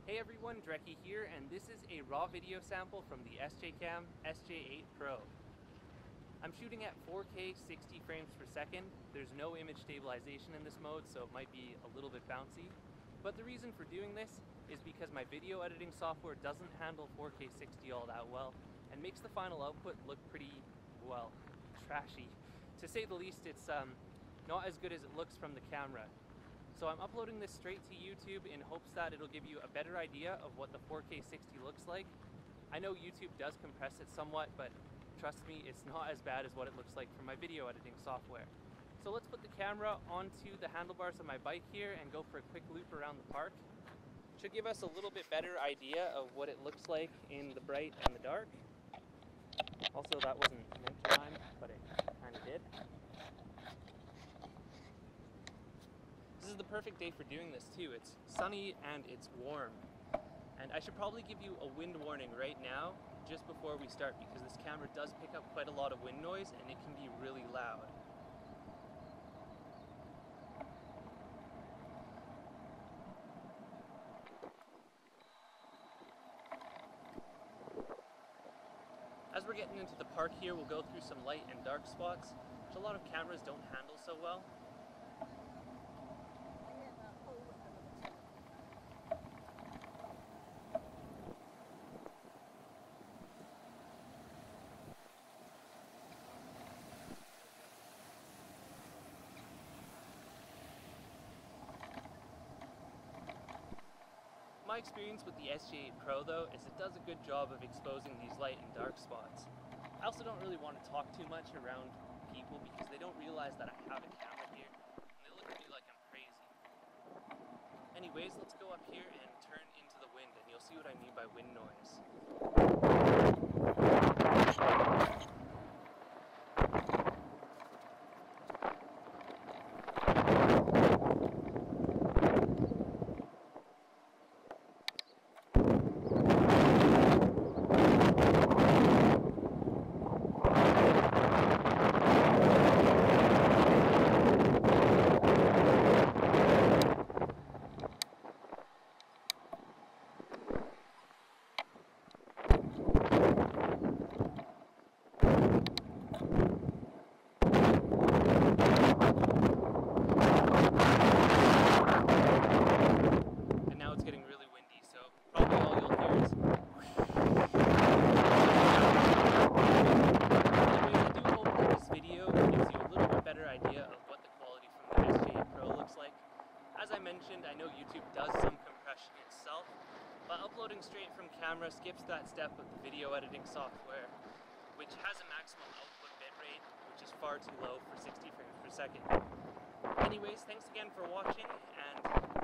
Hey everyone, Dreki here, and this is a raw video sample from the SJCam SJ8 Pro. I'm shooting at 4K 60 frames per second. There's no image stabilization in this mode, so it might be a little bit bouncy. But the reason for doing this is because my video editing software doesn't handle 4K 60 all that well, and makes the final output look pretty, well, trashy. To say the least, it's not as good as it looks from the camera. So I'm uploading this straight to YouTube in hopes that it'll give you a better idea of what the 4K 60 looks like. I know YouTube does compress it somewhat, but trust me, it's not as bad as what it looks like from my video editing software. So let's put the camera onto the handlebars of my bike here and go for a quick loop around the park. Should give us a little bit better idea of what it looks like in the bright and the dark. Also, that wasn't meant to rhyme, but it kind of did. This is the perfect day for doing this too. It's sunny and it's warm. And I should probably give you a wind warning right now, just before we start, because this camera does pick up quite a lot of wind noise and it can be really loud. As we're getting into the park here, we'll go through some light and dark spots, which a lot of cameras don't handle so well. My experience with the SJ8 Pro though is it does a good job of exposing these light and dark spots. I also don't really want to talk too much around people because they don't realize that I have a camera here and they look at me like I'm crazy. Anyways, let's go up here and turn into the wind and you'll see what I mean by wind noise. Idea of what the quality from the SJ8 Pro looks like. As I mentioned, I know YouTube does some compression itself, but uploading straight from camera skips that step of the video editing software, which has a maximum output bitrate, which is far too low for 60 frames per second. Anyways, thanks again for watching, and